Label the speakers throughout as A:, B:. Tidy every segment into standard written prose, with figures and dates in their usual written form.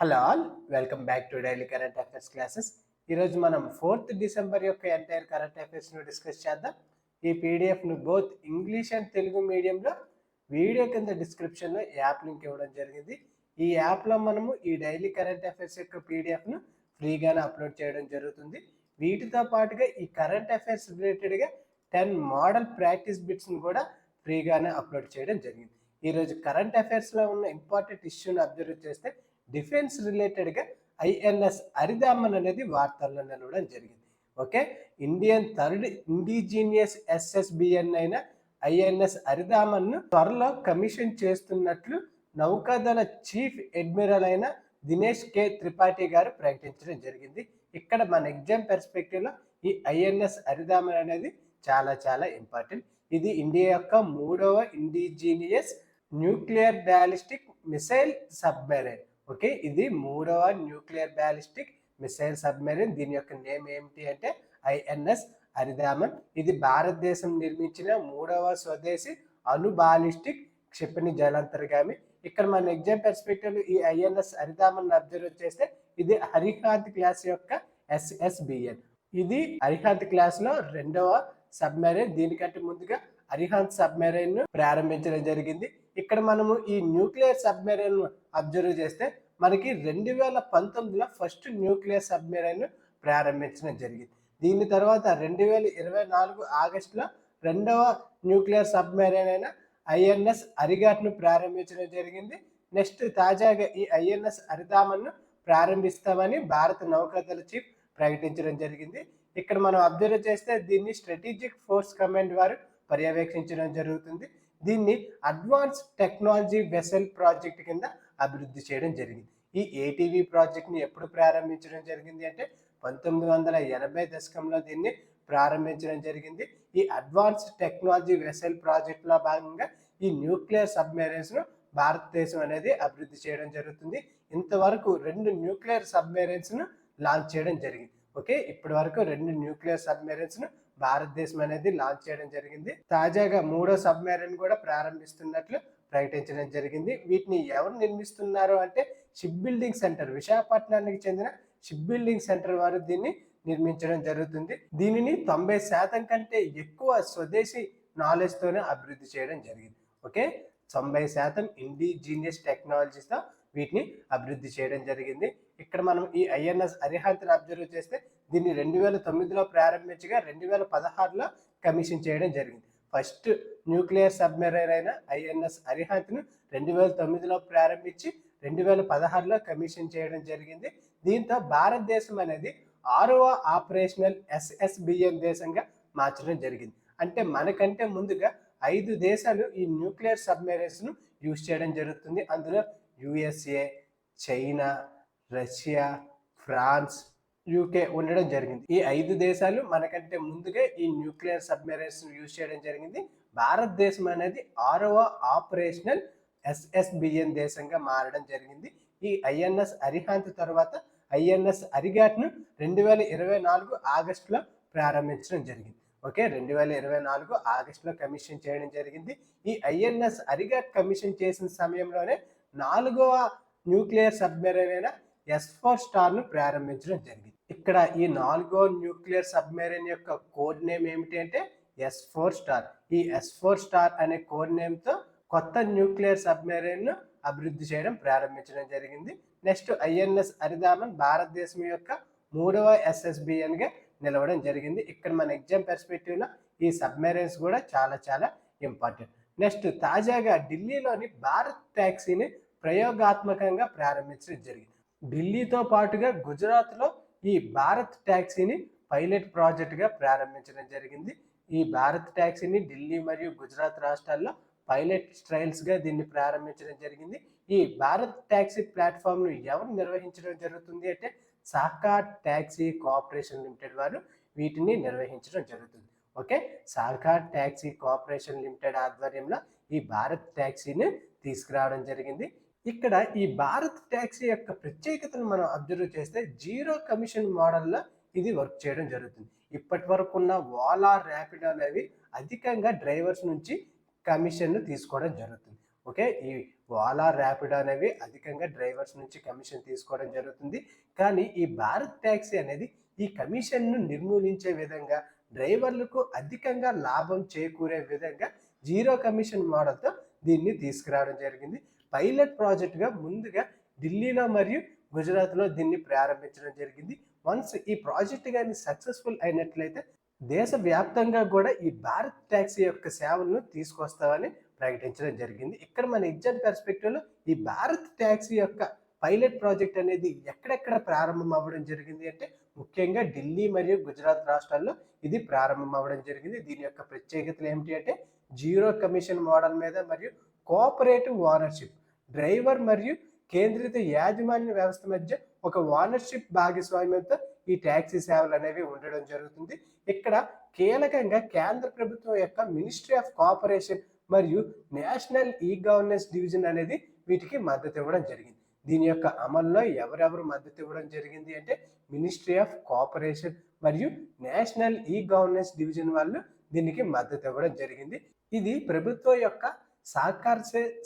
A: Hello all, welcome back to daily current affairs classes. ఈరోజు మనం 4th December యొక్క entire current అఫైర్స్ను discuss చేద్దాం. ఈ పీడిఎఫ్ను బోత్ ఇంగ్లీష్ అండ్ తెలుగు మీడియంలో వీడియో కింద డిస్క్రిప్షన్లో యాప్ లింక్ ఇవ్వడం జరిగింది. ఈ యాప్లో మనము ఈ డైలీ కరెంట్ అఫైర్స్ యొక్క పీడిఎఫ్ను ఫ్రీగానే అప్లోడ్ చేయడం జరుగుతుంది. వీటితో పాటుగా ఈ కరెంట్ అఫైర్స్ రిలేటెడ్గా 10 మోడల్ ప్రాక్టీస్ బిట్స్ను కూడా ఫ్రీగానే అప్లోడ్ చేయడం జరిగింది. ఈరోజు కరెంట్ అఫైర్స్లో ఉన్న ఇంపార్టెంట్ ఇష్యూని అబ్జర్వ్ చేస్తే డిఫెన్స్ రిలేటెడ్గా ఐఎన్ఎస్ అరిదామన్ అనేది వార్తల్లో నిలవడం జరిగింది. Okay, Indian third indigenous SSBN అయిన ఐఎన్ఎస్ అరిదామన్ను త్వరలో కమిషన్ చేస్తున్నట్లు నౌకాదళ చీఫ్ అడ్మిరల్ అయిన దినేష్ కే త్రిపాఠి గారు ప్రకటించడం జరిగింది. ఇక్కడ మన ఎగ్జామ్ పెర్స్పెక్టివ్లో ఈ ఐఎన్ఎస్ అరిదామన్ అనేది చాలా చాలా ఇంపార్టెంట్. ఇది ఇండియా యొక్క 3వ indigenous nuclear ballistic missile submarine. Okay, ఇది 3వ న్యూక్లియర్ బ్యాలిస్టిక్ మిసైల్ సబ్మెరైన్. దీని యొక్క నేమ్ ఏమిటి అంటే ఐఎన్ఎస్ అరిదామన్. ఇది భారతదేశం నిర్మించిన 3వ స్వదేశీ అణు బాలిస్టిక్ క్షిపణి జలాంతర్గామి. ఇక్కడ మన ఎగ్జామ్ పెర్స్పెక్టివ్ ఈ ఐఎన్ఎస్ అరిదామన్ అబ్జర్వ్ చేస్తే ఇది అరిహాంత్ క్లాస్ యొక్క ఎస్ఎస్బిఎన్. ఇది అరిహాంత్ క్లాస్ లో 2వ సబ్మెరైన్. దీనికంటే ముందుగా అరిహాంత్ సబ్మెరైన్ ను ప్రారంభించడం జరిగింది. ఇక్కడ మనము ఈ న్యూక్లియర్ సబ్మెరైన్ అబ్జర్వ్ చేస్తే మనకి 2019లో ఫస్ట్ న్యూక్లియర్ సబ్మెరైన్ ప్రారంభించడం జరిగింది. దీని తర్వాత 2024 ఆగస్టులో 2వ న్యూక్లియర్ సబ్మెరైన్ అయిన ఐఎన్ఎస్ అరిగాట్ ను ప్రారంభించడం జరిగింది. నెక్స్ట్ తాజాగా ఈ ఐఎన్ఎస్ అరిదామన్ ను ప్రారంభిస్తామని భారత నౌకాదళ చీఫ్ ప్రకటించడం జరిగింది. ఇక్కడ మనం అబ్జర్వ్ చేస్తే దీన్ని స్ట్రాటజిక్ ఫోర్స్ కమాండ్ వారు పర్యవేక్షించడం జరుగుతుంది. దీన్ని అడ్వాన్స్ టెక్నాలజీ వెసల్ ప్రాజెక్ట్ కింద అభివృద్ధి చేయడం జరిగింది. ఈ ఏటీవీ ప్రాజెక్ట్ని ఎప్పుడు ప్రారంభించడం జరిగింది అంటే 1980 దశకంలో దీన్ని ప్రారంభించడం జరిగింది. ఈ అడ్వాన్స్ టెక్నాలజీ వెసల్ ప్రాజెక్ట్లో భాగంగా ఈ న్యూక్లియర్ సబ్మెరైన్స్ను భారతదేశం అనేది అభివృద్ధి చేయడం జరుగుతుంది. ఇంతవరకు 2 న్యూక్లియర్ సబ్మెరైన్స్ను లాంచ్ చేయడం జరిగింది. ఓకే, ఇప్పటి వరకు 2 న్యూక్లియర్ సబ్మెరైన్స్ ను భారతదేశం అనేది లాంచ్ చేయడం జరిగింది. తాజాగా 3వ సబ్మెరైన్ కూడా ప్రారంభిస్తున్నట్లు ప్రకటించడం జరిగింది. వీటిని ఎవరు నిర్మిస్తున్నారు అంటే షిప్ బిల్డింగ్ సెంటర్, విశాఖపట్నానికి చెందిన షిప్ బిల్డింగ్ సెంటర్ వారు దీన్ని నిర్మించడం జరుగుతుంది. దీనిని 90% కంటే ఎక్కువ స్వదేశీ నాలెడ్జ్ తోనే అభివృద్ధి చేయడం జరిగింది. ఓకే, 90% ఇండిజీనియస్ టెక్నాలజీస్తో వీటిని అభివృద్ధి చేయడం జరిగింది. ఇక్కడ మనం ఈ ఐఎన్ఎస్ అరిహంత్ని అబ్జర్వ్ చేస్తే దీన్ని 2009లో ప్రారంభించగా 2016లో కమిషన్ చేయడం జరిగింది. ఫస్ట్ న్యూక్లియర్ సబ్మెరైన్ అయిన ఐఎన్ఎస్ అరిహంత్ను 2009లో ప్రారంభించి 2016లో కమిషన్ చేయడం జరిగింది. దీంతో భారతదేశం అనేది 6వ ఆపరేషనల్ ఎస్ఎస్బిఎన్ దేశంగా మార్చడం జరిగింది. అంటే మనకంటే ముందుగా 5 దేశాలు ఈ న్యూక్లియర్ సబ్మెరైన్స్ ను యూజ్ చేయడం జరుగుతుంది. అందులో USA, China, Russia, France, UK ఉండడం జరిగింది. ఈ 5 దేశాలు మనకంటే ముందుగా ఈ న్యూక్లియర్ సబ్మెరైన్స్ యూజ్ చేయడం జరిగింది. భారతదేశం అనేది 6వ ఆపరేషనల్ ఎస్ఎస్బిఎన్ దేశంగా మారడం జరిగింది. ఈ ఐఎన్ఎస్ అరిహాంత్ తర్వాత ఐఎన్ఎస్ అరిగాట్ ను 2024 ఆగస్టులో ప్రారంభించడం జరిగింది. ఓకే, 2024 ఆగస్టులో కమిషన్ చేయడం జరిగింది. ఈ ఐఎన్ఎస్ అరిగాట్ కమిషన్ చేసిన సమయంలోనే 4వ న్యూక్లియర్ సబ్మెరైన్ అయిన S4 స్టార్ ను ప్రారంభించడం జరిగింది. ఇక్కడ ఈ 4వ న్యూక్లియర్ సబ్మెరైన్ యొక్క కోడ్ నేమ్ ఏమిటి అంటే S4 స్టార్. ఈ S4 స్టార్ అనే కోడ్ నేమ్ తో కొత్త న్యూక్లియర్ సబ్మెరైన్ ను అభివృద్ధి చేయడం ప్రారంభించడం జరిగింది. నెక్స్ట్ ఐఎన్ఎస్ అరిదామన్ భారతదేశం యొక్క 3వ ఎస్ఎస్బిఎన్ గా నిలవడం జరిగింది. ఇక్కడ మన ఎగ్జామ్ పెర్స్పెక్టివ్ లో ఈ సబ్మెరైన్స్ కూడా చాలా చాలా ఇంపార్టెంట్. నెక్స్ట్ తాజాగా ఢిల్లీలోని భారత్ టాక్సీని ప్రయోగాత్మకంగా ప్రారంభించడం జరిగింది. ఢిల్లీతో పాటుగా గుజరాత్లో ఈ భారత్ టాక్సీని పైలట్ ప్రాజెక్టుగా ప్రారంభించడం జరిగింది. ఈ భారత్ టాక్సీని ఢిల్లీ మరియు గుజరాత్ రాష్ట్రాల్లో పైలట్ ట్రయల్స్గా దీన్ని ప్రారంభించడం జరిగింది. ఈ భారత్ టాక్సీ ప్లాట్ఫామ్ను ఎవరు నిర్వహించడం జరుగుతుంది అంటే సహకార్ టాక్సీ కోఆపరేషన్ లిమిటెడ్ వారు వీటిని నిర్వహించడం జరుగుతుంది. Okay, Sahakar taxi cooperation limited ఆధ్వర్యంలో ఈ భారత్ టాక్సీని తీసుకురావడం జరిగింది. ఇక్కడ ఈ భారత్ టాక్సీ యొక్క ప్రత్యేకతను మనం అబ్జర్వ్ చేస్తే 0 కమిషన్ మోడల్లో ఇది వర్క్ చేయడం జరుగుతుంది. ఇప్పటి వరకు ఉన్న ఓలా, ర్యాపిడో అనేవి అధికంగా డ్రైవర్స్ నుంచి కమిషన్ను తీసుకోవడం జరుగుతుంది. ఓకే, ఈ ఓలా ర్యాపిడో అనేవి అధికంగా డ్రైవర్స్ నుంచి కమిషన్ తీసుకోవడం జరుగుతుంది. కానీ ఈ భారత్ ట్యాక్సీ అనేది ఈ కమిషన్ను నిర్మూలించే విధంగా, డ్రైవర్లకు అధికంగా లాభం చేకూరే విధంగా జీరో కమిషన్ మోడల్తో దీన్ని తీసుకురావడం జరిగింది. పైలట్ ప్రాజెక్టుగా ముందుగా ఢిల్లీలో మరియు గుజరాత్లో దీన్ని ప్రారంభించడం జరిగింది. వన్స్ ఈ ప్రాజెక్ట్ కానీ సక్సెస్ఫుల్ అయినట్లయితే దేశవ్యాప్తంగా కూడా ఈ భారత్ ట్యాక్సీ యొక్క సేవలను తీసుకొస్తామని ప్రకటించడం జరిగింది. ఇక్కడ మన ఎగ్జామ్ పర్స్పెక్టివ్లో ఈ భారత్ ట్యాక్సీ యొక్క పైలట్ ప్రాజెక్ట్ అనేది ఎక్కడెక్కడ ప్రారంభం అవ్వడం జరిగింది అంటే ముఖ్యంగా ఢిల్లీ మరియు గుజరాత్ రాష్ట్రాల్లో ఇది ప్రారంభం అవ్వడం జరిగింది. దీని యొక్క ప్రత్యేకతలు ఏమిటి అంటే జీరో కమిషన్ మోడల్ మీద మరియు కోఆపరేటివ్ ఓనర్షిప్, డ్రైవర్ మరియు కేంద్రిత యాజమాన్య వ్యవస్థ మధ్య ఒక ఓనర్షిప్ భాగస్వామ్యంతో ఈ ట్యాక్సీ సేవలు అనేవి ఉండడం జరుగుతుంది. ఇక్కడ కీలకంగా కేంద్ర ప్రభుత్వం యొక్క మినిస్ట్రీ ఆఫ్ కోఆపరేషన్ మరియు నేషనల్ ఈ గవర్నెన్స్ డివిజన్ అనేది వీటికి మద్దతు ఇవ్వడం జరిగింది. దీని యొక్క అమల్లో ఎవరెవరు మద్దతు ఇవ్వడం జరిగింది అంటే మినిస్ట్రీ ఆఫ్ కోఆపరేషన్ మరియు నేషనల్ ఈ గవర్నెన్స్ డివిజన్ వాళ్ళు దీనికి మద్దతు ఇవ్వడం జరిగింది. ఇది ప్రభుత్వం యొక్క సహకార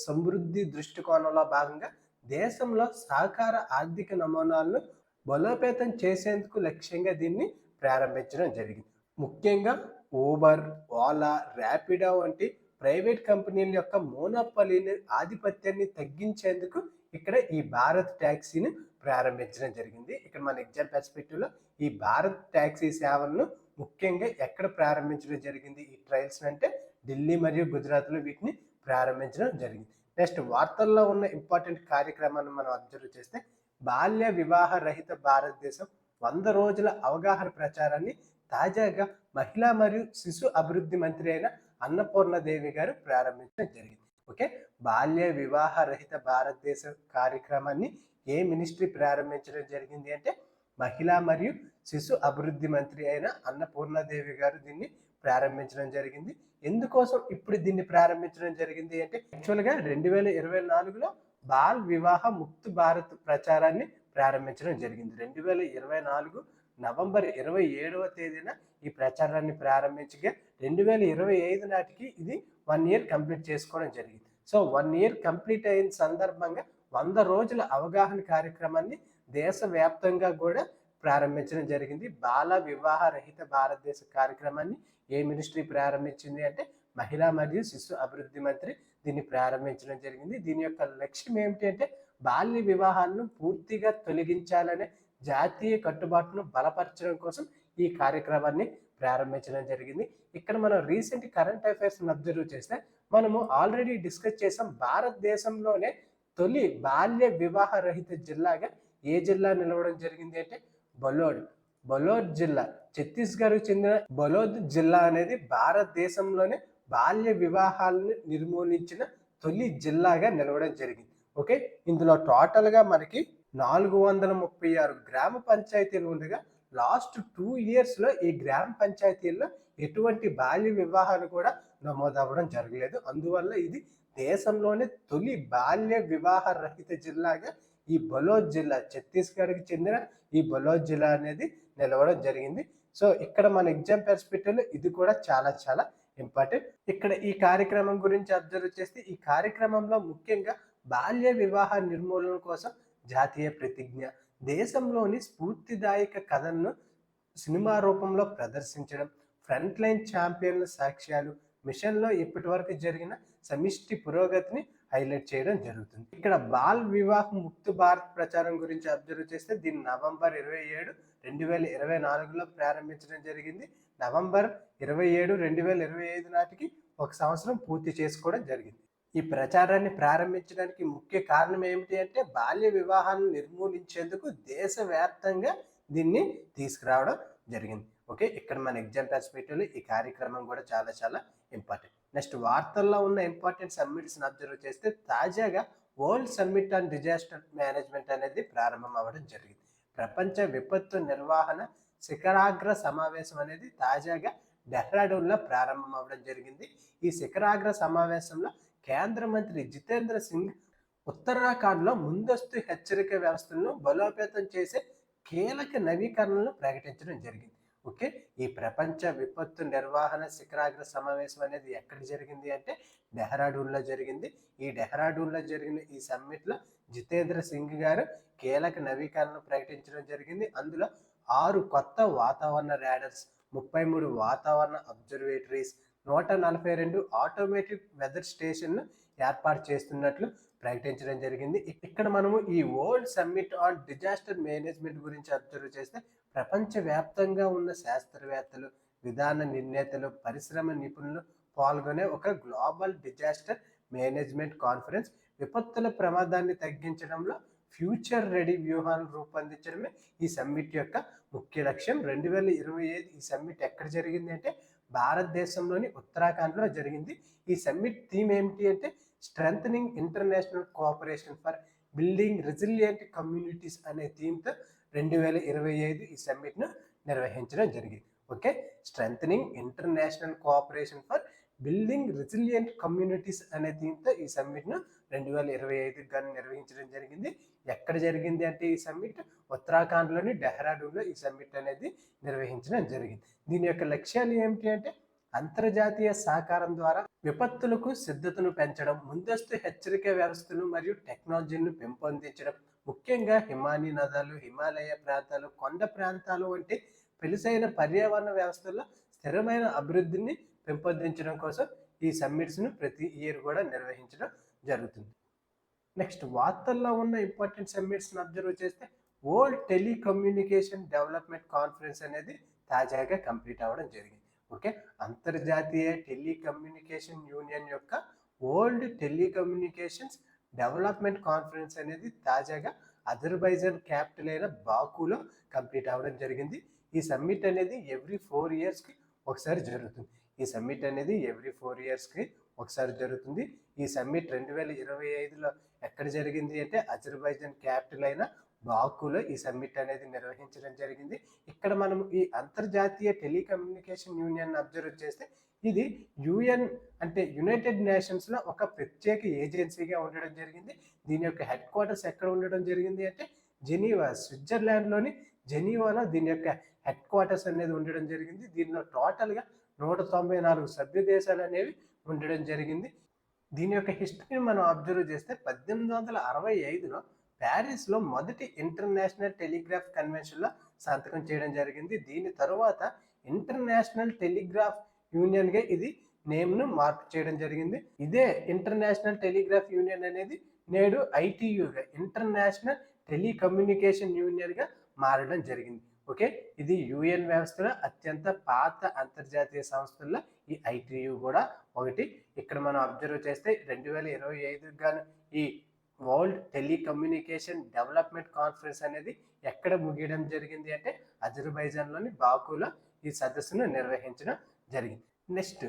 A: సమృద్ధి దృష్టికోణంలో భాగంగా దేశంలో సహకార ఆర్థిక నమూనాలను బలోపేతం చేసేందుకు లక్ష్యంగా దీన్ని ప్రారంభించడం జరిగింది. ముఖ్యంగా ఊబర్, ఓలా, ర్యాపిడో వంటి ప్రైవేట్ కంపెనీల యొక్క మోనోపలీని ఆధిపత్యాన్ని తగ్గించేందుకు ఇక్కడ ఈ భారత్ ట్యాక్సీని ప్రారంభించడం జరిగింది. ఇక్కడ మన ఎగ్జామ్ పర్స్పెక్టివ్లో ఈ భారత్ ట్యాక్సీ సేవలను ముఖ్యంగా ఎక్కడ ప్రారంభించడం జరిగింది ఈ ట్రయల్స్ అంటే ఢిల్లీ మరియు గుజరాత్లో వీటిని ప్రారంభించడం జరిగింది. నెక్స్ట్ వార్తల్లో ఉన్న ఇంపార్టెంట్ కార్యక్రమాన్ని మనం అబ్జర్వ్ చేస్తే బాల్య వివాహ రహిత భారతదేశం 100 రోజుల అవగాహన ప్రచారాన్ని తాజాగా మహిళా మరియు శిశు అభివృద్ధి మంత్రి అయిన అన్నపూర్ణదేవి గారు ప్రారంభించడం జరిగింది. ఓకే, బాల్య వివాహ రహిత భారతదేశ కార్యక్రమాన్ని ఏ మినిస్ట్రీ ప్రారంభించడం జరిగింది అంటే మహిళా మరియు శిశు అభివృద్ధి మంత్రి అయిన అన్నపూర్ణదేవి గారు దీన్ని ప్రారంభించడం జరిగింది. ఎందుకోసం ఇప్పుడు దీన్ని ప్రారంభించడం జరిగింది అంటే యాక్చువల్గా 2024లో బాల్ వివాహ ముక్త్ భారత్ ప్రచారాన్ని ప్రారంభించడం జరిగింది. 2024 నవంబర్ 27వ తేదీన ఈ ప్రచారాన్ని ప్రారంభించగా 2025 నాటికి ఇది 1 ఇయర్ కంప్లీట్ చేసుకోవడం జరిగింది. సో 1 ఇయర్ కంప్లీట్ అయిన సందర్భంగా 100 రోజుల అవగాహన కార్యక్రమాన్ని దేశవ్యాప్తంగా కూడా ప్రారంభించడం జరిగింది. బాల వివాహ రహిత భారతదేశ కార్యక్రమాన్ని ఏ మినిస్ట్రీ ప్రారంభించింది అంటే మహిళా మరియు శిశు అభివృద్ధి మంత్రి దీన్ని ప్రారంభించడం జరిగింది. దీని యొక్క లక్ష్యం ఏమిటి అంటే బాల్య వివాహాలను పూర్తిగా తొలగించాలనే జాతీయ కట్టుబాటును బలపరచడం కోసం ఈ కార్యక్రమాన్ని ప్రారంభించడం జరిగింది. ఇక్కడ మనం రీసెంట్ కరెంట్ అఫైర్స్ అబ్జర్వ్ చేస్తే మనము ఆల్రెడీ డిస్కస్ చేసాం. భారతదేశంలోనే తొలి బాల్య వివాహ రహిత జిల్లాగా ఏ జిల్లా నిలవడం జరిగింది అంటే బలోద్ జిల్లా, ఛత్తీస్గఢ్కు చెందిన బలోద్ జిల్లా అనేది భారతదేశంలోనే బాల్య వివాహాలను నిర్మూలించిన తొలి జిల్లాగా నిలవడం జరిగింది. ఓకే, ఇందులో టోటల్గా మనకి 436 గ్రామ పంచాయతీలు ఉండగా లాస్ట్ 2 ఇయర్స్లో ఈ గ్రామ పంచాయతీల్లో ఎటువంటి బాల్య వివాహాలు కూడా నమోదవ్వడం జరగలేదు. అందువల్ల ఇది దేశంలోనే తొలి బాల్య వివాహ రహిత జిల్లాగా ఈ బలోద్ జిల్లా, ఛత్తీస్గఢ్కి చెందిన ఈ బలోద్ జిల్లా అనేది నిలవడం జరిగింది. సో ఇక్కడ మన ఎగ్జామ్ పర్స్పెక్టివ్లో ఇది కూడా చాలా చాలా ఇంపార్టెంట్. ఇక్కడ ఈ కార్యక్రమం గురించి అబ్జర్వ్ చేస్తే ఈ కార్యక్రమంలో ముఖ్యంగా బాల్య వివాహ నిర్మూలన కోసం జాతీయ ప్రతిజ్ఞ, దేశంలోని స్ఫూర్తిదాయక కథలను సినిమా రూపంలో ప్రదర్శించడం, ఫ్రంట్ లైన్ ఛాంపియన్ల సాక్ష్యాలు, మిషన్లో ఇప్పటి వరకు జరిగిన సమిష్టి పురోగతిని హైలైట్ చేయడం జరుగుతుంది. ఇక్కడ బాల్ వివాహ్ ముక్త్ భారత్ ప్రచారం గురించి అబ్జర్వ్ చేస్తే దీన్ని నవంబర్ 27, 2024లో ప్రారంభించడం జరిగింది. నవంబర్ 27, 2025 నాటికి 1 సంవత్సరం పూర్తి చేసుకోవడం జరిగింది. ఈ ప్రచారాన్ని ప్రారంభించడానికి ముఖ్య కారణం ఏమిటి అంటే బాల్య వివాహాన్ని నిర్మూలించేందుకు దేశవ్యాప్తంగా దీన్ని తీసుకురావడం జరిగింది. ఓకే, ఇక్కడ మన ఎగ్జామ్ పర్స్పెక్టివ్లో ఈ కార్యక్రమం కూడా చాలా చాలా ఇంపార్టెంట్. నెక్స్ట్ వార్తల్లో ఉన్న ఇంపార్టెంట్ సమ్మిట్స్ని అబ్జర్వ్ చేస్తే తాజాగా world summit on disaster management అనేది ప్రారంభం అవ్వడం జరిగింది. ప్రపంచ విపత్తు నిర్వహణ శిఖరాగ్ర సమావేశం అనేది తాజాగా డెహ్రాడూన్లో ప్రారంభం అవ్వడం జరిగింది. ఈ శిఖరాగ్ర సమావేశంలో కేంద్ర మంత్రి జితేంద్ర సింగ్ ఉత్తరాఖండ్లో ముందస్తు హెచ్చరిక వ్యవస్థలను బలోపేతం చేసే కీలక నవీకరణలను ప్రకటించడం జరిగింది. ఓకే, ఈ ప్రపంచ విపత్తు నిర్వహణ శిఖరాగ్ర సమావేశం అనేది ఎక్కడ జరిగింది అంటే డెహ్రాడూన్లో జరిగింది. ఈ డెహ్రాడూన్లో జరిగిన ఈ సమ్మిట్లో జితేంద్ర సింగ్ గారు కీలక నవీకరణను ప్రకటించడం జరిగింది. అందులో 6 కొత్త వాతావరణ రాడర్స్, 33 వాతావరణ అబ్జర్వేటరీస్, 142 ఆటోమేటిక్ వెదర్ స్టేషన్ను ఏర్పాటు చేస్తున్నట్లు ప్రకటించడం జరిగింది. ఇక్కడ మనము ఈ world summit on disaster management గురించి అబ్జర్వ్ చేస్తే ప్రపంచవ్యాప్తంగా ఉన్న శాస్త్రవేత్తలు, విధాన నిర్ణేతలు, పరిశ్రమ నిపుణులు పాల్గొనే ఒక గ్లోబల్ డిజాస్టర్ మేనేజ్మెంట్ కాన్ఫరెన్స్. విపత్తుల ప్రమాదాన్ని తగ్గించడంలో ఫ్యూచర్ రెడీ వ్యూహాలను రూపొందించడమే ఈ సమ్మిట్ యొక్క ముఖ్య లక్ష్యం. 2025 ఈ సమ్మిట్ ఎక్కడ జరిగింది అంటే భారతదేశంలోని ఉత్తరాఖండ్లో జరిగింది. ఈ సమ్మిట్ థీమ్ ఏమిటి అంటే strengthening international cooperation for building resilient communities అనే థీమ్తో 2025 ఈ సమ్మిట్ను నిర్వహించడం జరిగింది. Okay, strengthening international cooperation for building resilient communities అనే థీమ్తో ఈ సమ్మిట్ను 2025 గాను నిర్వహించడం జరిగింది. ఎక్కడ జరిగింది అంటే ఈ సమ్మిట్ ఉత్తరాఖండ్లోని డెహ్రాడూన్లో ఈ సమ్మిట్ అనేది నిర్వహించడం జరిగింది. దీని యొక్క లక్ష్యాలు ఏమిటి అంటే అంతర్జాతీయ సహకారం ద్వారా విపత్తులకు సిద్ధతను పెంచడం, ముందస్తు హెచ్చరిక వ్యవస్థలు మరియు టెక్నాలజీలను పెంపొందించడం, ముఖ్యంగా హిమానీ నదాలు, హిమాలయ ప్రాంతాలు, కొండ ప్రాంతాలు వంటి పెలుసైన పర్యావరణ వ్యవస్థల్లో స్థిరమైన అభివృద్ధిని పెంపొందించడం కోసం ఈ సమ్మిట్స్ను ప్రతి ఇయర్ కూడా నిర్వహించడం జరుగుతుంది. నెక్స్ట్ వార్తల్లో ఉన్న ఇంపార్టెంట్ సమ్మిట్స్ని అబ్జర్వ్ చేస్తే వరల్డ్ టెలికమ్యూనికేషన్ డెవలప్మెంట్ కాన్ఫరెన్స్ అనేది తాజాగా కంప్లీట్ అవ్వడం జరిగింది. ఓకే, అంతర్జాతీయ టెలికమ్యూనికేషన్ యూనియన్ యొక్క వరల్డ్ టెలికమ్యూనికేషన్స్ డెవలప్మెంట్ కాన్ఫరెన్స్ అనేది తాజాగా అజర్బైజాన్ క్యాపిటల్ అయిన బాకులో కంప్లీట్ అవ్వడం జరిగింది. ఈ సమ్మిట్ అనేది ఎవ్రీ 4 ఇయర్స్కి ఒకసారి జరుగుతుంది. ఈ సమ్మిట్ అనేది ఎవ్రీ 4 ఇయర్స్కి ఒకసారి జరుగుతుంది. ఈ సమ్మిట్ 2025లో ఎక్కడ జరిగింది అంటే అజర్బైజాన్ క్యాపిటల్ అయిన బాకులో ఈ సమ్మిట్ అనేది నిర్వహించడం జరిగింది. ఇక్కడ మనం ఈ అంతర్జాతీయ టెలికమ్యూనికేషన్ యూనియన్ అబ్జర్వ్ చేస్తే ఇది యుఎన్ అంటే యునైటెడ్ నేషన్స్లో ఒక ప్రత్యేక ఏజెన్సీగా ఉండడం జరిగింది. దీని యొక్క హెడ్ క్వార్టర్స్ ఎక్కడ ఉండడం జరిగింది అంటే జెనీవా, స్విట్జర్లాండ్లోని జెనీవాలో దీని యొక్క హెడ్ క్వార్టర్స్ అనేది ఉండడం జరిగింది. దీనిలో టోటల్గా 194 సభ్య దేశాలు అనేవి ఉండడం జరిగింది. దీని యొక్క హిస్టరీని మనం అబ్జర్వ్ చేస్తే 1865లో ప్యారిస్లో మొదటి ఇంటర్నేషనల్ టెలిగ్రాఫ్ కన్వెన్షన్లో సంతకం చేయడం జరిగింది. దీని తర్వాత ఇంటర్నేషనల్ టెలిగ్రాఫ్ యూనియన్గా ఇది నేమ్ను మార్పు చేయడం జరిగింది. ఇదే ఇంటర్నేషనల్ టెలిగ్రాఫ్ యూనియన్ అనేది నేడు ఐటీయూగా ఇంటర్నేషనల్ టెలికమ్యూనికేషన్ యూనియన్గా మారడం జరిగింది. ఓకే, ఇది యుఎన్ వ్యవస్థలో అత్యంత పాత అంతర్జాతీయ సంస్థల్లో ఈ ఐటీయూ కూడా ఒకటి. ఇక్కడ మనం అబ్జర్వ్ చేస్తే 2025 గాను ఈ వరల్డ్ టెలికమ్యూనికేషన్ డెవలప్మెంట్ కాన్ఫరెన్స్ అనేది ఎక్కడ ముగియడం జరిగింది అంటే అజర్బైజాన్లోని బాకులో ఈ సదస్సును నిర్వహించడం జరిగింది. నెక్స్ట్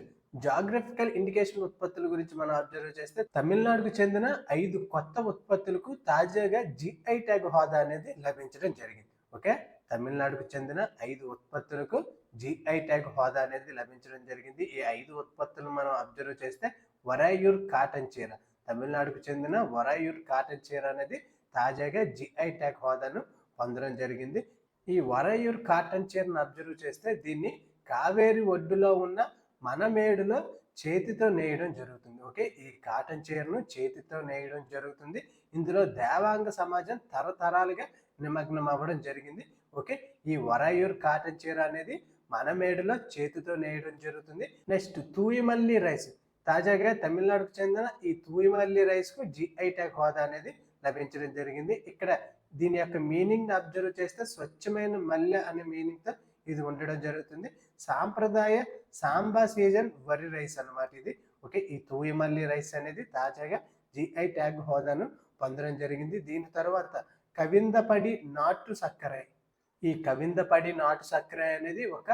A: జాగ్రఫికల్ ఇండికేషన్ ఉత్పత్తుల గురించి మనం అబ్జర్వ్ చేస్తే తమిళనాడుకు చెందిన 5 కొత్త ఉత్పత్తులకు తాజాగా జిఐ ట్యాగ్ హోదా అనేది లభించడం జరిగింది. ఓకే, తమిళనాడుకు చెందిన 5 ఉత్పత్తులకు జిఐ ట్యాగ్ హోదా అనేది లభించడం జరిగింది. ఈ 5 ఉత్పత్తులను మనం అబ్జర్వ్ చేస్తే వరాయూర్ కాటన్ చీర, తమిళనాడుకు చెందిన వరాయూర్ కాటన్ చీర అనేది తాజాగా జిఐ ట్యాగ్ హోదాను పొందడం జరిగింది. ఈ వరాయూర్ కాటన్ చీరను అబ్జర్వ్ చేస్తే దీన్ని కావేరి ఒడ్డులో ఉన్న మనమేడులో చేతితో నేయడం జరుగుతుంది. ఓకే, ఈ కాటన్ చీరను చేతితో నేయడం జరుగుతుంది. ఇందులో దేవాంగ సమాజం తరతరాలుగా నిమగ్నం అవ్వడం జరిగింది. ఓకే, ఈ వరాయూర్ కాటన్ చీర అనేది మనమేడులో చేతితో నేయడం జరుగుతుంది. నెక్స్ట్ తూయిమల్లి రైస్, తాజాగా తమిళనాడుకు చెందిన ఈ తూయిమల్లి రైస్కు జిఐ ట్యాగ్ హోదా అనేది లభించడం జరిగింది. ఇక్కడ దీని యొక్క మీనింగ్ అబ్జర్వ్ చేస్తే స్వచ్ఛమైన మల్లె అనే మీనింగ్తో ఇది ఉండడం జరుగుతుంది. సాంప్రదాయ సాంబా సీజన్ వరి రైస్ అన్నమాట ఇది. ఓకే, ఈ తూయిమల్లి రైస్ అనేది తాజాగా జిఐ ట్యాగ్ హోదాను పొందడం జరిగింది. దీని తర్వాత కవిందపడి నాటు సక్కర, ఈ కవిందపడి నాటు సక్కర అనేది ఒక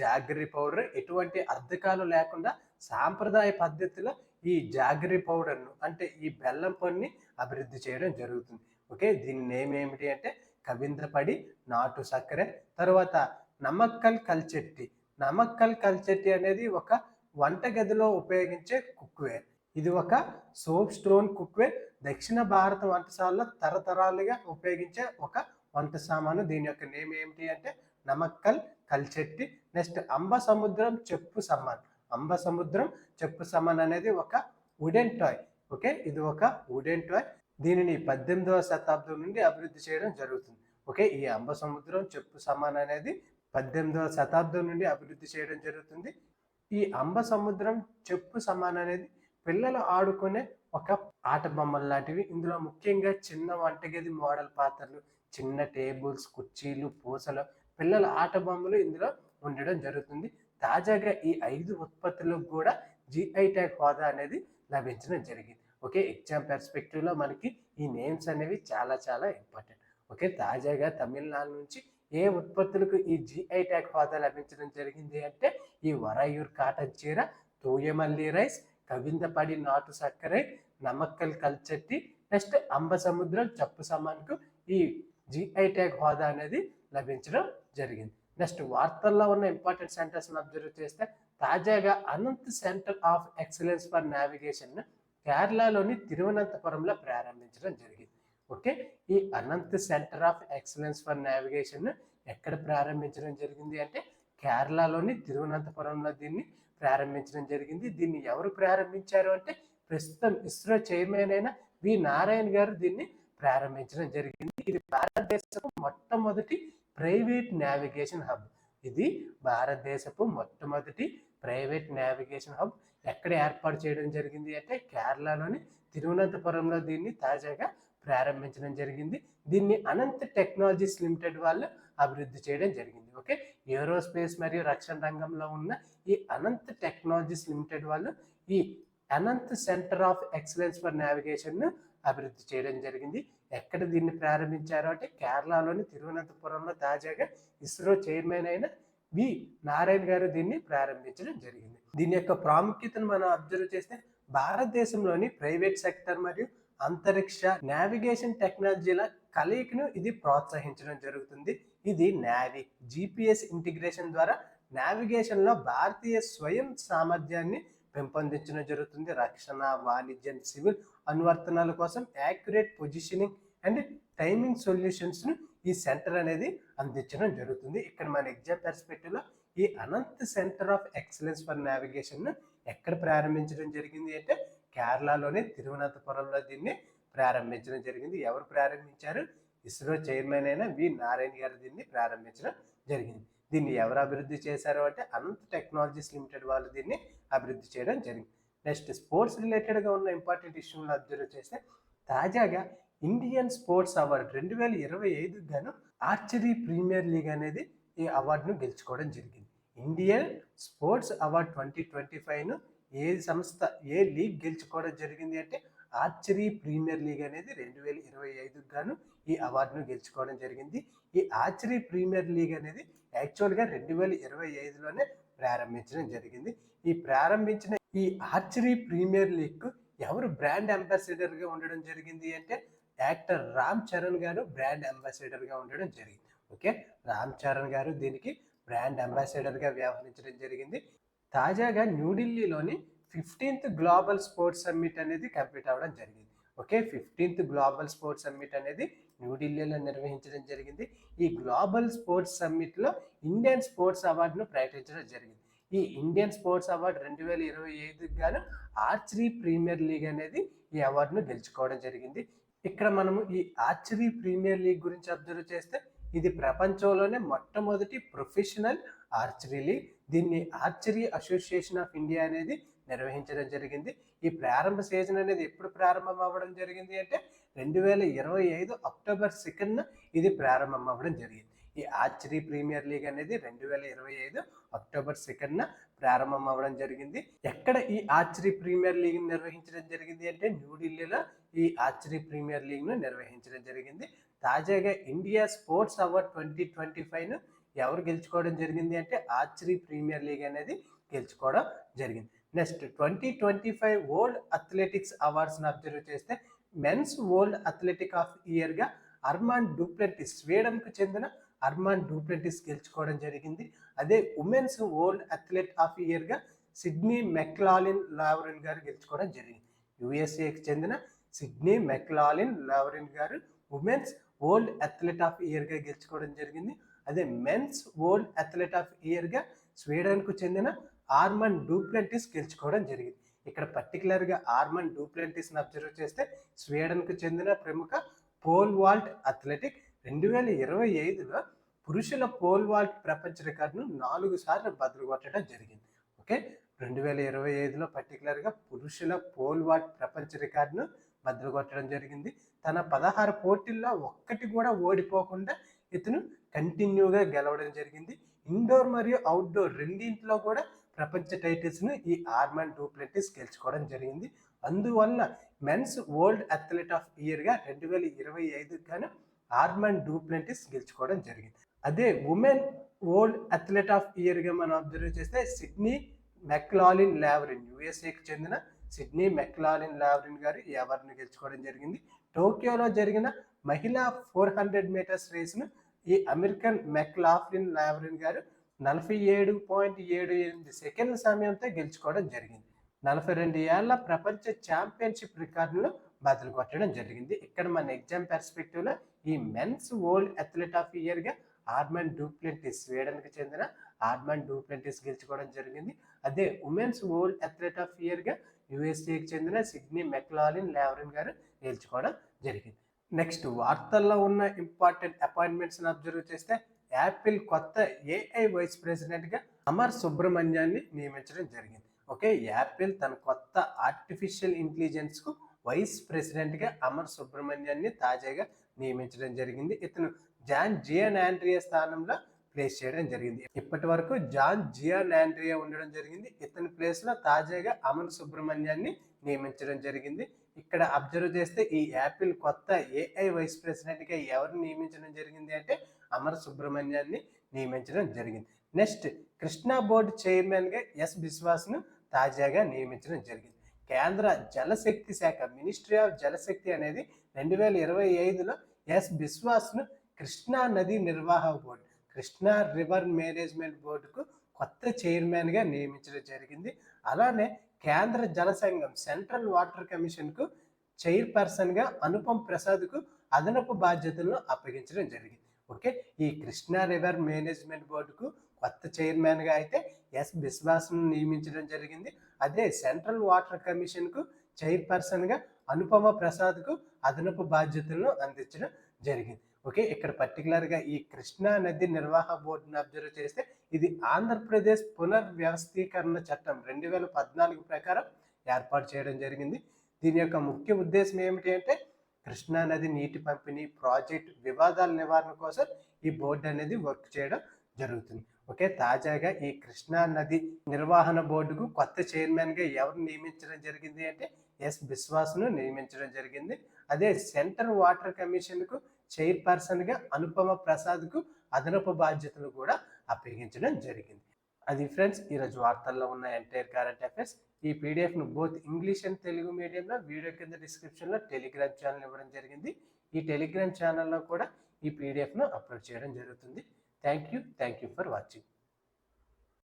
A: జాగరీ పౌడర్. ఎటువంటి అద్దకాలు లేకుండా సాంప్రదాయ పద్ధతిలో ఈ జాగరీ పౌడర్ను అంటే ఈ బెల్లం పొడిని అభివృద్ధి చేయడం జరుగుతుంది. ఓకే, దీని నేమ్ ఏమిటి అంటే కవిందపడి నాటు సక్కర. తర్వాత నమక్కల్ కల్చెట్టి, నమక్కల్ కల్చెట్టి అనేది ఒక వంటగదిలో ఉపయోగించే కుక్వేర్. ఇది ఒక సోప్ స్టోన్ కుక్వేర్. దక్షిణ భారత వంటశాలలో తరతరాలుగా ఉపయోగించే ఒక వంట సామాను. దీని యొక్క నేమ్ ఏమిటి అంటే నమక్కల్ కల్చెట్టి. నెక్స్ట్ అంబసముద్రం చెప్పు సమ్మాన్. అంబసముద్రం చెప్పు సమ్మాన్ అనేది ఒక వుడెన్ టాయ్. ఓకే, ఇది ఒక వుడెన్ టాయ్. దీనిని 18వ శతాబ్దం నుండి అభివృద్ధి చేయడం జరుగుతుంది. ఓకే, ఈ అంబసముద్రం చెప్పు సమ్మాన్ అనేది 18వ శతాబ్దం నుండి అభివృద్ధి చేయడం జరుగుతుంది. ఈ అంబసముద్రం చెప్పు సమ్మాన్ అనేది పిల్లలు ఆడుకునే ఒక ఆట బొమ్మలు లాంటివి. ఇందులో ముఖ్యంగా చిన్న వంటగది మోడల్ పాత్రలు, చిన్న టేబుల్స్, కుర్చీలు, పూసలు, పిల్లల ఆట బొమ్మలు ఇందులో ఉండడం జరుగుతుంది. తాజాగా ఈ 5 ఉత్పత్తులకు కూడా జిఐ ట్యాగ్ హోదా అనేది లభించడం జరిగింది. ఓకే, ఎగ్జామ్ పెర్స్పెక్టివ్లో మనకి ఈ నేమ్స్ అనేవి చాలా చాలా ఇంపార్టెంట్. ఓకే, తాజాగా తమిళనాడు నుంచి ఏ ఉత్పత్తులకు ఈ జిఐ ట్యాగ్ హోదా లభించడం జరిగింది అంటే ఈ వరాయూర్ కాటన్ చీర, తూయమల్లి రైస్, కవిందపడి నాటు సక్కరే, నమక్కల్ కల్చెట్టి, నెక్స్ట్ అంబసముద్రం చెప్పు సమ్మాన్కు ఈ జిఐ ట్యాగ్ హోదా అనేది లభించడం జరిగింది. నెక్స్ట్ వార్తల్లో ఉన్న ఇంపార్టెంట్ సెంటర్స్ని అబ్జర్వ్ చేస్తే తాజాగా Anant centre of excellence for navigation కేరళలోని తిరువనంతపురంలో ప్రారంభించడం జరిగింది. ఓకే, ఈ Anant centre of excellence for navigation ఎక్కడ ప్రారంభించడం జరిగింది అంటే కేరళలోని తిరువనంతపురంలో దీన్ని ప్రారంభించడం జరిగింది. దీన్ని ఎవరు ప్రారంభించారు అంటే ప్రస్తుతం ఇస్రో చైర్మన్ అయిన వి నారాయణ గారు దీన్ని ప్రారంభించడం జరిగింది. ఇది భారతదేశపు మొట్టమొదటి ప్రైవేట్ నావిగేషన్ హబ్. ఇది భారతదేశపు మొట్టమొదటి ప్రైవేట్ నావిగేషన్ హబ్. ఎక్కడ ఏర్పాటు చేయడం జరిగింది అంటే కేరళలోని తిరువనంతపురంలో దీన్ని తాజాగా ప్రారంభించడం జరిగింది. దీన్ని అనంత్ టెక్నాలజీస్ లిమిటెడ్ వాళ్ళు అభివృద్ధి చేయడం జరిగింది. ఓకే, ఏరోస్పేస్ మరియు రక్షణ రంగంలో ఉన్న ఈ అనంత్ టెక్నాలజీస్ లిమిటెడ్ వాళ్ళు ఈ Anant centre of excellence for navigation ను అభివృద్ధి చేయడం జరిగింది. ఎక్కడ దీన్ని ప్రారంభించారు అంటే కేరళలోని తిరువనంతపురంలో తాజాగా ఇస్రో చైర్మన్ అయిన వి నారాయణ గారు దీన్ని ప్రారంభించడం జరిగింది. దీని యొక్క ప్రాముఖ్యతను మనం అబ్జర్వ్ చేస్తే భారతదేశంలోని ప్రైవేట్ సెక్టర్ మరియు అంతరిక్ష నావిగేషన్ టెక్నాలజీల కలయికను ఇది ప్రోత్సహించడం జరుగుతుంది. ఇది జిపిఎస్ ఇంటిగ్రేషన్ ద్వారా నావిగేషన్లో భారతీయ స్వయం సామర్థ్యాన్ని పెంపొందించడం జరుగుతుంది. రక్షణ, వాణిజ్యం, సివిల్ అనువర్తనాల కోసం యాక్యురేట్ పొజిషనింగ్ అండ్ టైమింగ్ సొల్యూషన్స్ను ఈ సెంటర్ అనేది అందించడం జరుగుతుంది. ఇక్కడ మన ఎగ్జామ్ పెర్స్పెక్టివ్లో ఈ Anant centre of excellence for navigation ఎక్కడ ప్రారంభించడం జరిగింది అంటే కేరళలోని తిరువనంతపురంలో దీన్ని ప్రారంభించడం జరిగింది. ఎవరు ప్రారంభించారు? ఇస్రో చైర్మన్ అయిన వి నారాయణ గారు దీన్ని ప్రారంభించడం జరిగింది. దీన్ని ఎవరు అభివృద్ధి చేశారు అంటే అనంత్ టెక్నాలజీస్ లిమిటెడ్ వాళ్ళు దీన్ని అభివృద్ధి చేయడం జరిగింది. నెక్స్ట్ స్పోర్ట్స్ రిలేటెడ్గా ఉన్న ఇంపార్టెంట్ ఇష్యూలను అబ్జర్వ్ చేస్తే తాజాగా ఇండియన్ స్పోర్ట్స్ అవార్డు 2025 గాను ఆర్చరీ ప్రీమియర్ లీగ్ అనేది ఈ అవార్డును గెలుచుకోవడం జరిగింది. ఇండియన్ స్పోర్ట్స్ అవార్డు 2025ను ఏ సంస్థ, ఏ లీగ్ గెలుచుకోవడం జరిగింది అంటే ఆర్చరీ ప్రీమియర్ లీగ్ అనేది 2025 గాను ఈ అవార్డును గెలుచుకోవడం జరిగింది. ఈ ఆర్చరీ ప్రీమియర్ లీగ్ అనేది యాక్చువల్గా 2025లోనే ప్రారంభించడం జరిగింది. ఈ ప్రారంభించిన ఈ ఆర్చరీ ప్రీమియర్ లీగ్కు ఎవరు బ్రాండ్ అంబాసిడర్గా ఉండడం జరిగింది అంటే యాక్టర్ రామ్ చరణ్ గారు బ్రాండ్ అంబాసిడర్గా ఉండడం జరిగింది. ఓకే, రామ్ చరణ్ గారు దీనికి బ్రాండ్ అంబాసిడర్గా వ్యవహరించడం జరిగింది. తాజాగా న్యూఢిల్లీలోని 15th గ్లోబల్ స్పోర్ట్స్ సమ్మిట్ అనేది కంప్లీట్ అవ్వడం జరిగింది. Okay, 15th global sports summit అనేది న్యూఢిల్లీలో నిర్వహించడం జరిగింది. ఈ గ్లోబల్ స్పోర్ట్స్ సమ్మిట్లో ఇండియన్ స్పోర్ట్స్ అవార్డును ప్రకటించడం జరిగింది. ఈ ఇండియన్ స్పోర్ట్స్ అవార్డు 2025 గాను ఆర్చరీ ప్రీమియర్ లీగ్ అనేది ఈ అవార్డును గెలుచుకోవడం జరిగింది. ఇక్కడ మనము ఈ ఆర్చరీ ప్రీమియర్ లీగ్ గురించి అబ్జర్వ్ చేస్తే ఇది ప్రపంచంలోనే మొట్టమొదటి ప్రొఫెషనల్ ఆర్చరీ లీగ్. దీన్ని ఆర్చరీ అసోసియేషన్ ఆఫ్ ఇండియా అనేది నిర్వహించడం జరిగింది. ఈ ప్రారంభ సీజన్ అనేది ఎప్పుడు ప్రారంభం అవ్వడం జరిగింది అంటే 2025 అక్టోబర్ 2న ఇది ప్రారంభం అవ్వడం జరిగింది. ఈ ఆర్చరీ ప్రీమియర్ లీగ్ అనేది 2025 అక్టోబర్ 2న ప్రారంభం అవ్వడం జరిగింది. ఎక్కడ ఈ ఆర్చరీ ప్రీమియర్ లీగ్ నిర్వహించడం జరిగింది అంటే న్యూఢిల్లీలో ఈ ఆర్చరీ ప్రీమియర్ లీగ్ను నిర్వహించడం జరిగింది. తాజాగా ఇండియా స్పోర్ట్స్ అవార్డ్ 2025ను ఎవరు గెలుచుకోవడం జరిగింది అంటే ఆర్చరీ ప్రీమియర్ లీగ్ అనేది గెలుచుకోవడం జరిగింది. నెక్స్ట్ 2025 వరల్డ్ అథ్లెటిక్స్ అవార్డ్స్ని అబ్జర్వ్ చేస్తే మెన్స్ వరల్డ్ అథ్లెటిక్ ఆఫ్ ఇయర్గా అర్మాన్ డూప్లెంటిస్, స్వీడన్కు చెందిన అర్మాన్ డూప్లెంటిస్ గెలుచుకోవడం జరిగింది. అదే ఉమెన్స్ వరల్డ్ అథ్లెట్ ఆఫ్ ఇయర్గా సిడ్నీ మెక్లాలిన్ లావరెన్ గారు గెలుచుకోవడం జరిగింది. యుఎస్ఏకి చెందిన సిడ్నీ మెక్లాలిన్ లావరెన్ గారు ఉమెన్స్ వరల్డ్ అథ్లెట్ ఆఫ్ ఇయర్గా గెలుచుకోవడం జరిగింది. అదే మెన్స్ వరల్డ్ అథ్లెట్ ఆఫ్ ఇయర్గా స్వీడన్కు చెందిన ఆర్మన్ డూప్లెంటిస్ గెలుచుకోవడం జరిగింది. ఇక్కడ పర్టికులర్గా ఆర్మన్ డూప్లెంటిస్ని అబ్జర్వ్ చేస్తే స్వీడన్కు చెందిన ప్రముఖ పోల్ వాల్ట్ అథ్లెటిక్ 2025లో పురుషుల పోల్ వాల్ట్ ప్రపంచ రికార్డును 4 సార్లు బదులు కొట్టడం జరిగింది. ఓకే, 2025లో పర్టికులర్గా పురుషుల పోల్ వాల్ట్ ప్రపంచ రికార్డును బదులు కొట్టడం జరిగింది. తన 16 పోటీల్లో ఒక్కటి కూడా ఓడిపోకుండా ఇతను కంటిన్యూగా గెలవడం జరిగింది. ఇండోర్ మరియు అవుట్డోర్ రెండింటిలో కూడా ప్రపంచ టైటిల్స్ను ఈ ఆర్మన్ డూప్లెంటిస్ గెలుచుకోవడం జరిగింది. అందువల్ల మెన్స్ వరల్డ్ అథ్లెట్ ఆఫ్ ఇయర్గా 2025 గాను ఆర్మన్ డూప్లెంటిస్ గెలుచుకోవడం జరిగింది. అదే ఉమెన్ వరల్డ్ అథ్లెట్ ఆఫ్ ఇయర్గా మనం అబ్జర్వ్ చేస్తే సిడ్నీ మెక్లాలిన్ లావరిన్, యుఎస్ఏకి చెందిన సిడ్నీ మెక్లాలిన్ లావరిన్ గారు ఈ అవార్డును గెలుచుకోవడం జరిగింది. టోక్యోలో జరిగిన మహిళా 400 మీటర్స్ రేసును ఈ అమెరికన్ మెక్లాఫ్లిన్ లావరిన్ గారు 47.78 సెకండ్ల సమయంతో గెలుచుకోవడం జరిగింది. 42 ఏళ్ల ప్రపంచ ఛాంపియన్షిప్ రికార్డును బదులు కొట్టడం జరిగింది. ఇక్కడ మన ఎగ్జామ్ పర్స్పెక్టివ్లో ఈ మెన్స్ వరల్డ్ అథ్లెట్ ఆఫ్ ఇయర్గా ఆర్మన్ డూప్లెంటిస్, స్వీడన్కి చెందిన ఆర్మన్ డూప్లెంటిస్ గెలుచుకోవడం జరిగింది. అదే ఉమెన్స్ వరల్డ్ అథ్లెట్ ఆఫ్ ఇయర్గా యుఎస్ఏకి చెందిన సిడ్నీ మెక్లాలిన్ లావరిన్ గారు గెలుచుకోవడం జరిగింది. నెక్స్ట్ వార్తల్లో ఉన్న ఇంపార్టెంట్ అపాయింట్మెంట్స్ని అబ్జర్వ్ చేస్తే యాపిల్ కొత్త ఏఐ వైస్ ప్రెసిడెంట్గా అమర్ సుబ్రమణ్యాన్ని నియమించడం జరిగింది. ఓకే, యాపిల్ తన కొత్త ఆర్టిఫిషియల్ ఇంటెలిజెన్స్కు వైస్ ప్రెసిడెంట్గా అమర్ సుబ్రమణ్యాన్ని తాజాగా నియమించడం జరిగింది. ఇతను జాన్ జియాన్ ఆండ్రియా స్థానంలో ప్లేస్ చేయడం జరిగింది. ఇప్పటి వరకు జాన్ జియాన్ ఆండ్రియా ఉండడం జరిగింది. ఇతని ప్లేస్లో తాజాగా అమర్ సుబ్రమణ్యాన్ని నియమించడం జరిగింది. ఇక్కడ అబ్జర్వ్ చేస్తే ఈ యాపిల్ కొత్త ఏఐ వైస్ ప్రెసిడెంట్గా ఎవరిని నియమించడం జరిగింది అంటే అమర్ సుబ్రమణ్యాన్ని నియమించడం జరిగింది. నెక్స్ట్ కృష్ణా బోర్డు చైర్మన్గా ఎస్ బిశ్వాస్ను తాజాగా నియమించడం జరిగింది. కేంద్ర జలశక్తి శాఖ మినిస్ట్రీ ఆఫ్ జలశక్తి అనేది 2025లో ఎస్ బిశ్వాస్ను కృష్ణా నది నిర్వాహక బోర్డు, కృష్ణా రివర్ మేనేజ్మెంట్ బోర్డుకు కొత్త చైర్మన్గా నియమించడం జరిగింది. అలానే కేంద్ర జల సంఘం సెంట్రల్ వాటర్ కమిషన్కు చైర్పర్సన్గా అనుపమ్ ప్రసాద్కు అదనపు బాధ్యతలను అప్పగించడం జరిగింది. ఓకే, ఈ కృష్ణా రివర్ మేనేజ్మెంట్ బోర్డుకు కొత్త చైర్మన్గా అయితే ఎస్ బిశ్వాస్ను నియమించడం జరిగింది. అదే సెంట్రల్ వాటర్ కమిషన్కు చైర్పర్సన్గా అనుపమ ప్రసాద్కు అదనపు బాధ్యతలను అందించడం జరిగింది. ఓకే, ఇక్కడ పర్టికులర్గా ఈ కృష్ణా నది నిర్వాహక బోర్డును అబ్జర్వ్ చేస్తే ఇది ఆంధ్రప్రదేశ్ పునర్వ్యవస్థీకరణ చట్టం 2014 ప్రకారం ఏర్పాటు చేయడం జరిగింది. దీని యొక్క ముఖ్య ఉద్దేశం ఏమిటి అంటే కృష్ణా నది నీటి పంపిణీ ప్రాజెక్ట్ వివాదాల నివారణ కోసం ఈ బోర్డు అనేది వర్క్ చేయడం జరుగుతుంది. ఓకే, తాజాగా ఈ కృష్ణా నది నిర్వహణ బోర్డుకు కొత్త చైర్మన్గా ఎవరు నియమించడం జరిగింది అంటే ఎస్ బిశ్వాస్ను నియమించడం జరిగింది. అదే సెంట్రల్ వాటర్ కమిషన్కు చైర్పర్సన్గా అనుపమ ప్రసాద్కు అదనపు బాధ్యతలు కూడా అప్పగించడం జరిగింది. అది ఫ్రెండ్స్ ఈరోజు వార్తల్లో ఉన్న ఎంటైర్ కరెంట్ అఫైర్స్. ఈ పీడిఎఫ్ను బోత్ ఇంగ్లీష్ అండ్ తెలుగు మీడియంలో వీడియో కింద డిస్క్రిప్షన్లో టెలిగ్రామ్ ఛానల్ ఇవ్వడం జరిగింది. ఈ టెలిగ్రామ్ ఛానల్లో కూడా ఈ పీడిఎఫ్ను అప్లోడ్ చేయడం జరుగుతుంది. Thank you for watching.